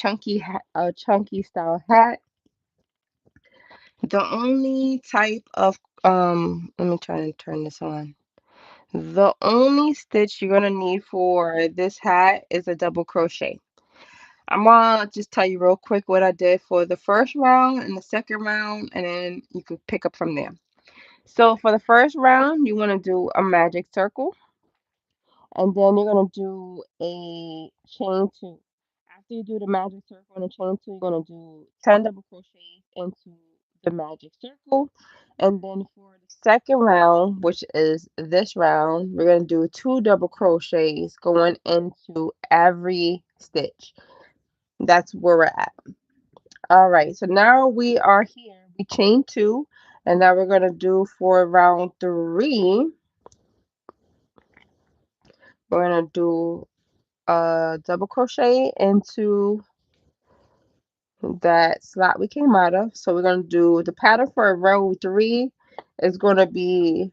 chunky hat, a chunky style hat. The only type of let me try and turn this on. The only stitch you're gonna need for this hat is a double crochet. I'm gonna just tell you real quick what I did for the first round and the second round, and then you can pick up from there. So for the first round, you want to do a magic circle, and then you're gonna do a chain two. After you do the magic circle and the chain two, you're gonna do 10 double crochets into the magic circle, and then for the second round, which is this round, we're gonna do two double crochets going into every stitch. That's where we're at. All right, so now we are here. We chain two, and now we're gonna do for round three. We're gonna do a double crochet into that slot we came out of. So we're gonna do the pattern for row three is gonna be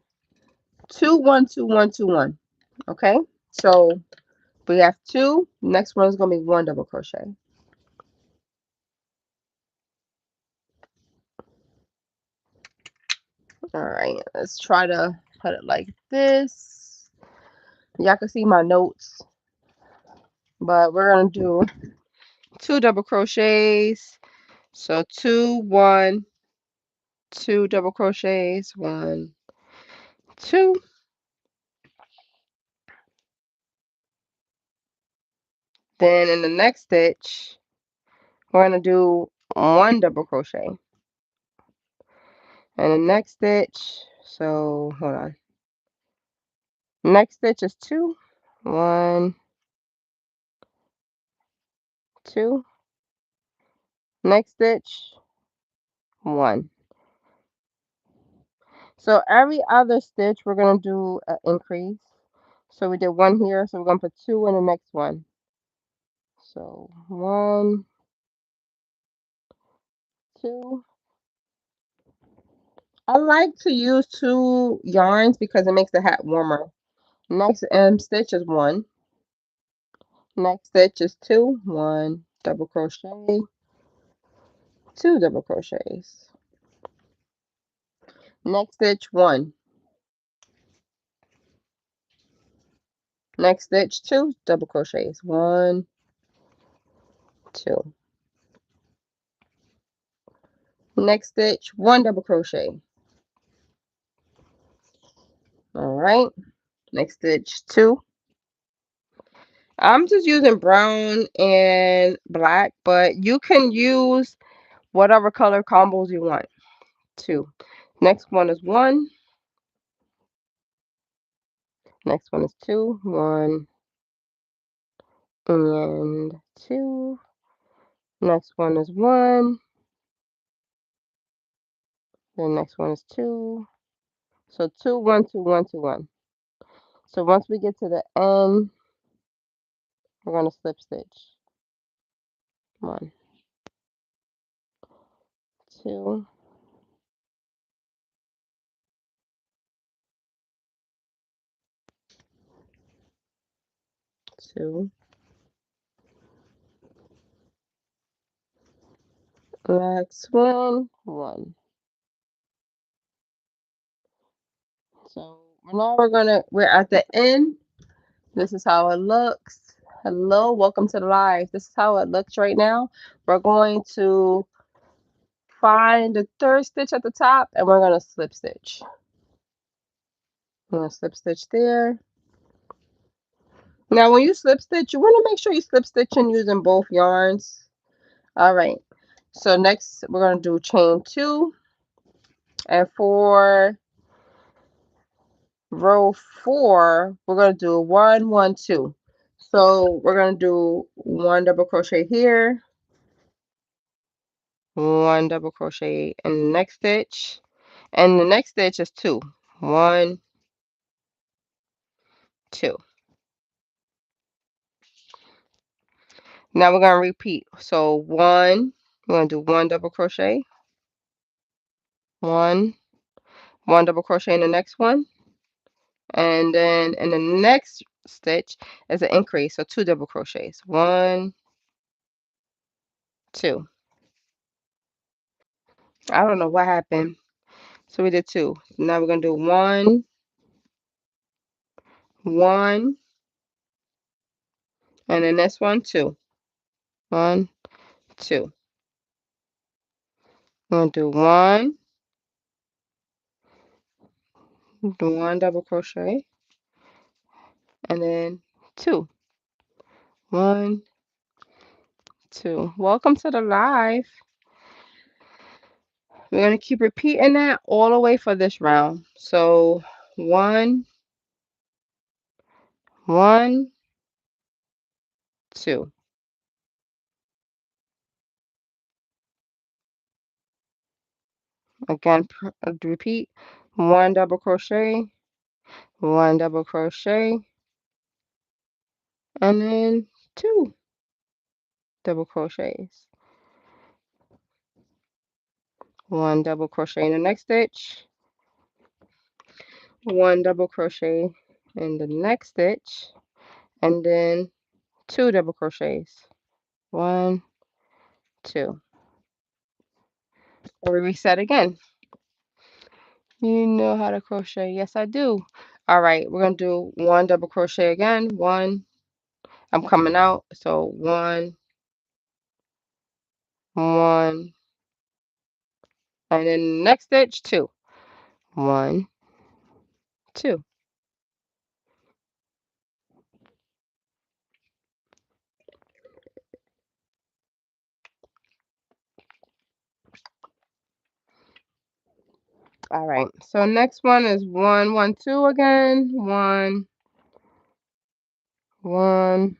2 1 2 1 2 1. Okay, so we have two. Next one is gonna be one double crochet. All right, let's try to put it like this. Y'all can see my notes, but we're gonna do two double crochets. So two, one, two double crochets, one, two. Then in the next stitch, we're going to do one double crochet. And the next stitch, so hold on. Next stitch is two, one, two. Next stitch, one. So every other stitch, we're going to do an increase. So we did one here, so we're going to put two in the next one. So one, two. I like to use two yarns because it makes the hat warmer. Next stitch is one. Next stitch is two, one double crochet, two double crochets. Next stitch, one. Next stitch, two double crochets, one, two. Next stitch, one double crochet. All right. Next stitch, two. I'm just using brown and black, but you can use whatever color combos you want. Two. Next one is one. Next one is two. One and two. Next one is one. The next one is two. So two, one, two, one, two, one. So once we get to the end, we're going to slip stitch. One, two, two. Next one, one. So now we're at the end. This is how it looks. Hello, welcome to the live. This is how it looks right now. We're going to find the third stitch at the top and we're going to slip stitch. I'm going to slip stitch there. Now when you slip stitch, you want to make sure you slip stitching using both yarns. All right. So next we're going to do chain two. And for row four, we're going to do one, one, two. So we're going to do one double crochet here, one double crochet in the next stitch, and the next stitch is two. One, two. Now we're going to repeat. So one, we're going to do one double crochet, one, one double crochet in the next one, and then in the next stitch is an increase, so two double crochets. One, two. I don't know what happened. So we did two. Now we're gonna do one, one, and then this one, two. One, two. We're gonna do one double crochet, and then two. One, two. Welcome to the live. We're gonna keep repeating that all the way for this round. So one, one, two. Again, repeat. One double crochet, one double crochet, and then two double crochets. One double crochet in the next stitch, one double crochet in the next stitch, and then two double crochets. One, two. Or we reset again. You know how to crochet. Yes, I do. All right, we're gonna do one double crochet again. One, I'm coming out. So one, and then next stitch, two. One, two. All right. So next one is one, one, two again. One, one,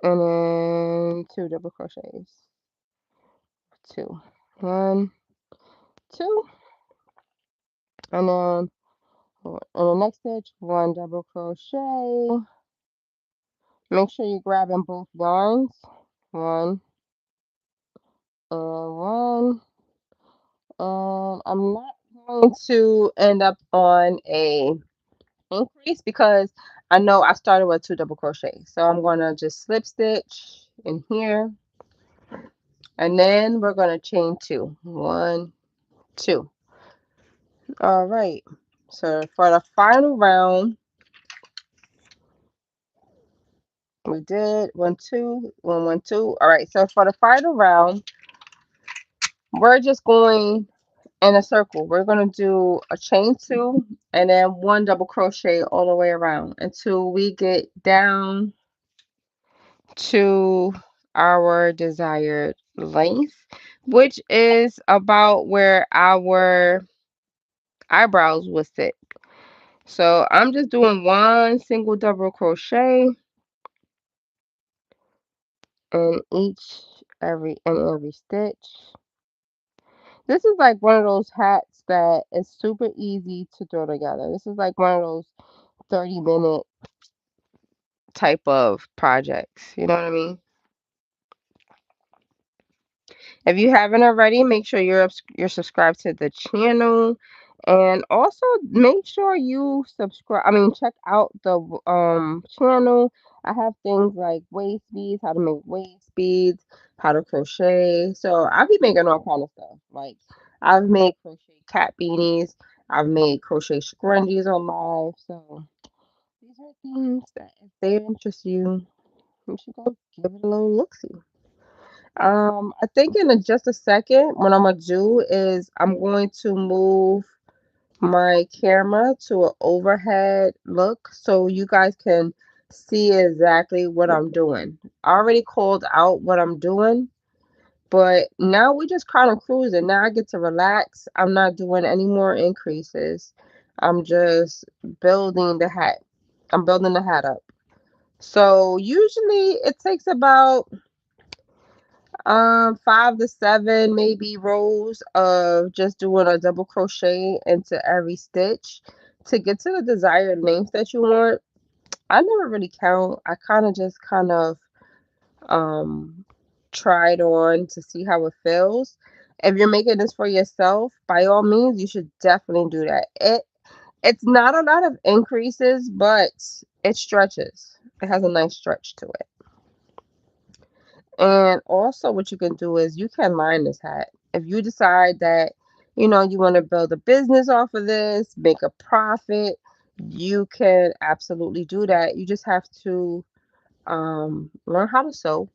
and then two double crochets. Two. One, two, and then in the next stitch, one double crochet. Make sure you're grabbing both yarns. One and one. And I'm not going to end up on a increase because I know I started with two double crochet. So I'm gonna just slip stitch in here, and then we're gonna chain two. One, two. All right. So for the final round, we did one, two, one, one, two. All right. So for the final round, we're just going in a circle. We're going to do a chain two and then one double crochet all the way around until we get down to our desired length, which is about where our eyebrows will sit. So I'm just doing one single double crochet in every stitch. This is like one of those hats that is super easy to throw together. This is like one of those 30-minute type of projects. You know what I mean? If you haven't already, make sure you're subscribed to the channel, and also make sure you subscribe. I mean, check out the channel. I have things like waist beads, how to make waist beads, how to crochet. So I'll be making all kind of stuff. Like I've made crochet cat beanies. I've made crochet scrunchies on live. So these are things that if they interest you, you should go give it a little look see. I think in just a second, what I'm gonna do is I'm going to move my camera to an overhead look so you guys can see exactly what I'm doing. I already called out what I'm doing, but now we just kind of cruising. Now I get to relax. I'm not doing any more increases. I'm just building the hat. I'm building the hat up. So usually it takes about 5 to 7 maybe rows of just doing a double crochet into every stitch to get to the desired length that you want. I never really count. I kind of um tried on to see how it feels. If you're making this for yourself, by all means you should definitely do that. It's not a lot of increases, but it stretches. It has a nice stretch to it. And also what you can do is you can line this hat. If you decide that, you want to build a business off of this, make a profit, you can absolutely do that. You just have to learn how to sew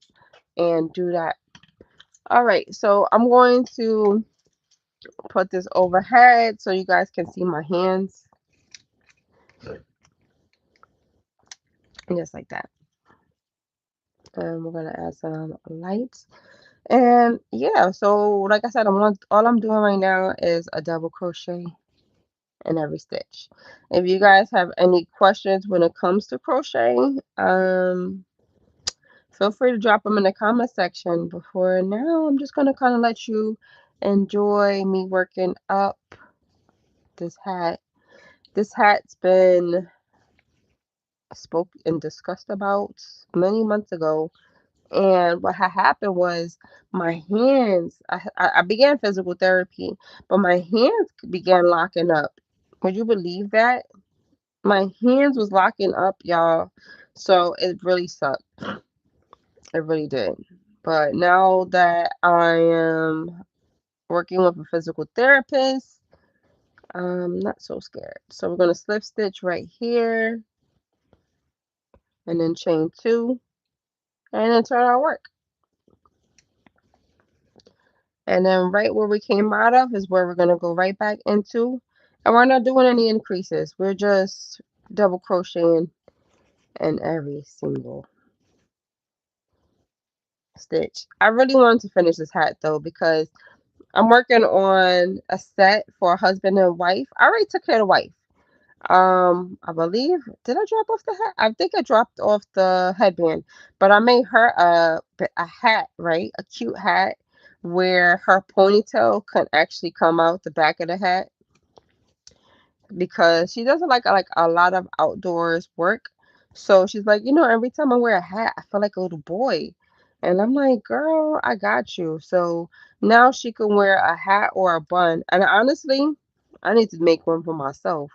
and do that. All right, so I'm going to put this overhead so you guys can see my hands, just like that. And we're gonna add some lights. And yeah, so like I said, all I'm doing right now is a double crochet in every stitch. If you guys have any questions when it comes to crocheting, feel free to drop them in the comment section. Before now, I'm just gonna kind of let you enjoy me working up this hat. This hat's been spoke and discussed about many months ago. And what had happened was my hands, I began physical therapy, but my hands began locking up. Would you believe that? My hands was locking up, y'all. So it really sucked. It really did. But now that I am working with a physical therapist, I'm not so scared. So we're going to slip stitch right here and then chain two and then turn our work. And then right where we came out of is where we're going to go right back into. And we're not doing any increases. We're just double crocheting in every single stitch. I really wanted to finish this hat though because I'm working on a set for a husband and wife. I already took care of the wife. I believe, did I drop off the hat? I think I dropped off the headband, but I made her a hat, right? A cute hat where her ponytail can actually come out the back of the hat because she doesn't like a lot of outdoors work. So she's like, every time I wear a hat, I feel like a little boy. And I'm like, girl, I got you. So now she can wear a hat or a bun. And honestly, I need to make one for myself.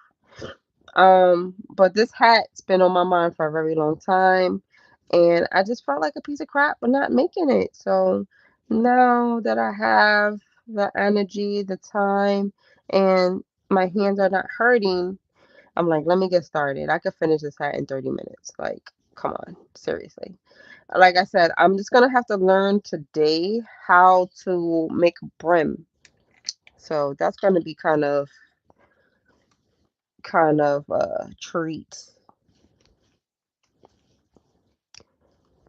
But this hat's been on my mind for a very long time, and I just felt like a piece of crap for not making it. So now that I have the energy, the time, and my hands are not hurting, I'm like, let me get started. I could finish this hat in 30 minutes. Like, come on, seriously. Like I said, I'm just gonna have to learn today how to make a brim. So that's gonna be kind of a treat.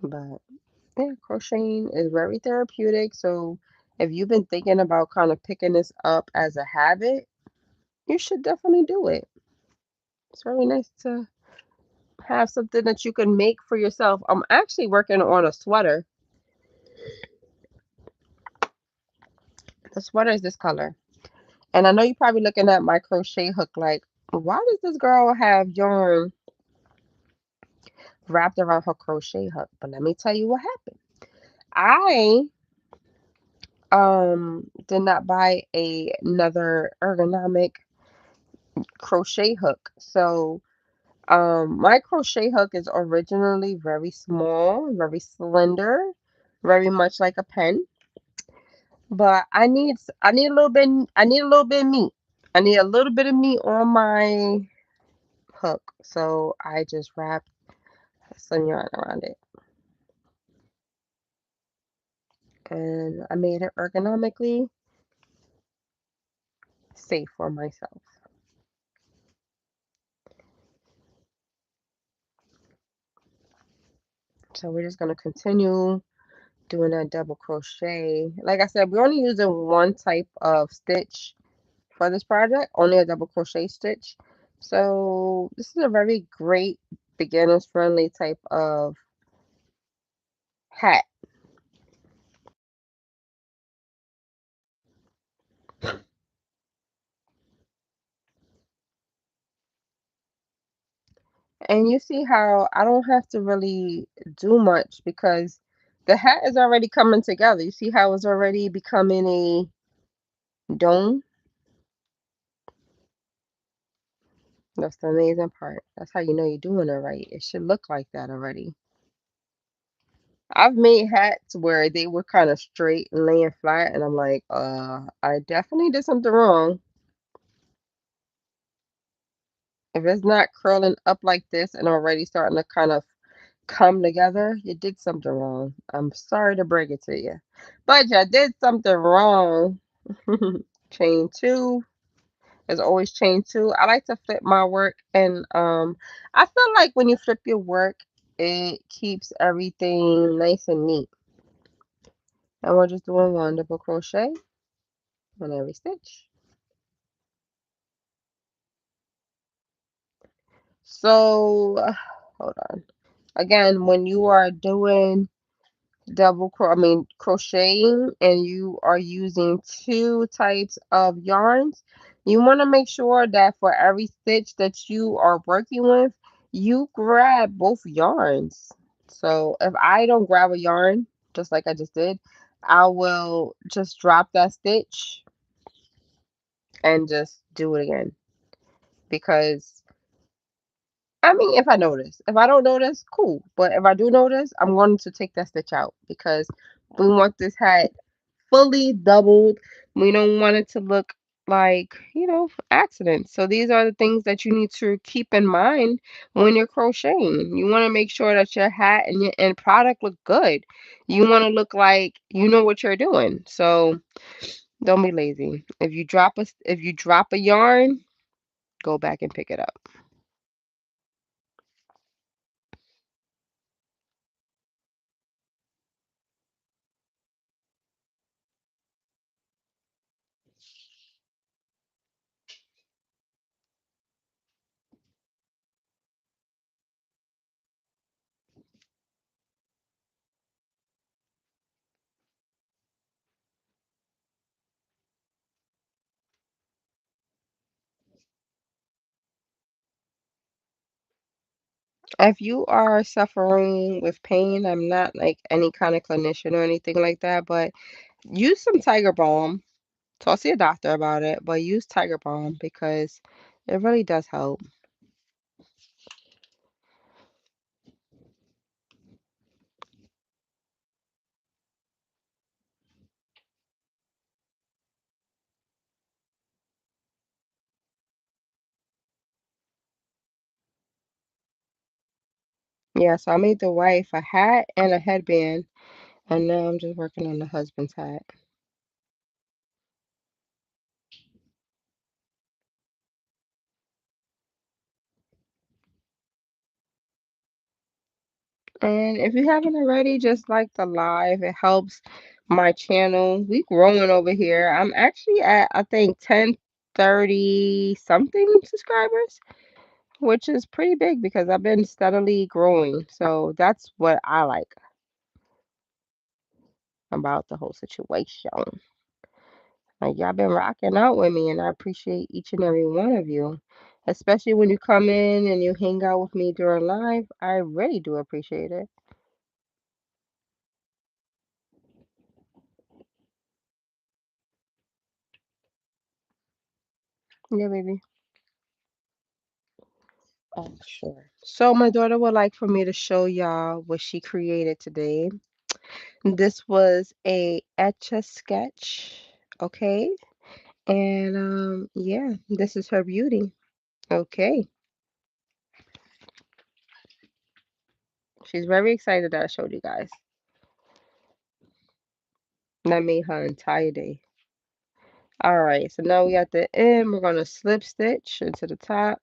But yeah, crocheting is very therapeutic. So if you've been thinking about kind of picking this up as a habit, you should definitely do it. It's very nice to have something that you can make for yourself. I'm actually working on a sweater. The sweater is this color. And I know you're probably looking at my crochet hook like, why does this girl have yarn wrapped around her crochet hook? But let me tell you what happened. I did not buy another ergonomic crochet hook. So my crochet hook is originally very small, very slender, very much like a pen. But I need a little bit of meat. I need a little bit of meat on my hook. So I just wrapped some yarn around it. And I made it ergonomically safe for myself. So we're just gonna continue doing that double crochet. Like I said, we're only using one type of stitch for this project, only a double crochet stitch. So this is a very great beginners friendly type of hat. And you see how I don't have to really do much because the hat is already coming together. You see how it's already becoming a dome? That's the amazing part. That's how you know you're doing it right. It should look like that already. I've made hats where they were kind of straight and laying flat, and I'm like, I definitely did something wrong. If it's not curling up like this and already starting to kind of come together, you did something wrong. I'm sorry to break it to you, but you did something wrong. Chain two. There's always chain two. I like to flip my work, and I feel like when you flip your work, it keeps everything nice and neat. And we're just doing one double crochet on every stitch. So, hold on. Again, when you are doing crocheting and you are using two types of yarns, you want to make sure that for every stitch that you are working with, you grab both yarns. So if I don't grab a yarn, just like I just did, I will just drop that stitch and just do it again, because I mean, if I notice. If I don't notice, cool. But if I do notice, I'm going to take that stitch out, because we want this hat fully doubled. We don't want it to look like, accidents. So these are the things that you need to keep in mind when you're crocheting. You want to make sure that your hat and your end product look good. You want to look like you know what you're doing. So don't be lazy. If you drop a yarn, go back and pick it up. If you are suffering with pain, I'm not like any kind of clinician or anything like that, but use some Tiger Balm. Talk to your doctor about it, but use Tiger Balm because it really does help. Yeah, so I made the wife a hat and a headband, and now I'm just working on the husband's hat. And if you haven't already, just like the live, it helps my channel. We growing over here. I'm actually at, I think, 1030 something subscribers, which is pretty big because I've been steadily growing. So that's what I like about the whole situation. Like, y'all been rocking out with me, and I appreciate each and every one of you. Especially when you come in and you hang out with me during live. I really do appreciate it. Yeah, baby. Oh, sure. So my daughter would like for me to show y'all what she created today. This was a etch a sketch, okay? And yeah, this is her beauty. Okay. She's very excited that I showed you guys. That made her entire day. All right, so now we at the end. We're gonna slip stitch into the top.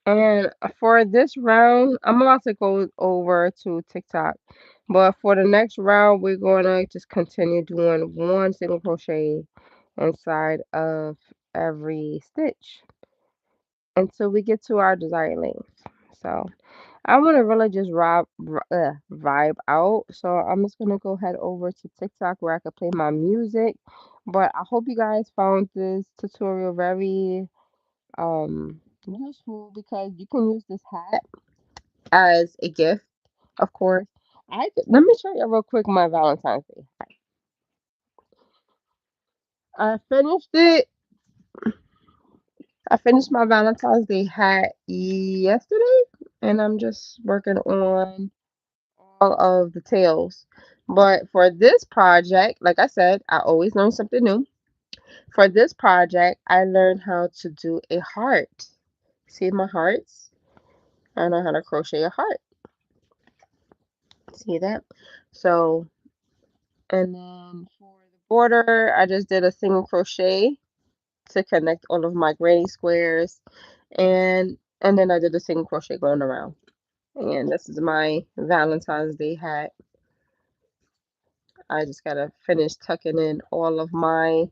And for this round, I'm about to go over to TikTok. But for the next round, we're gonna just continue doing one single crochet inside of every stitch until we get to our desired length. So I want to really just vibe out. So I'm just gonna go head over to TikTok where I could play my music. But I hope you guys found this tutorial very useful, because you can use this hat as a gift, of course. Let me show you real quick my Valentine's Day. I finished it I finished my Valentine's Day hat yesterday, and I'm just working on all of the tails. But for this project, like I said, I always learn something new. For this project, I learned how to do a heart. See my hearts? I know how to crochet a heart. See that? So, and then for the border, I just did a single crochet to connect all of my granny squares, and then I did a single crochet going around. And this is my Valentine's Day hat. I just gotta finish tucking in all of my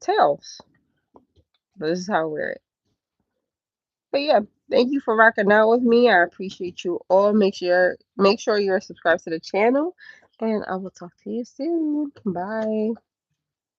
tails. This is how I wear it. But yeah, thank you for rocking out with me. I appreciate you all. Make sure you're subscribed to the channel, and I will talk to you soon. Bye.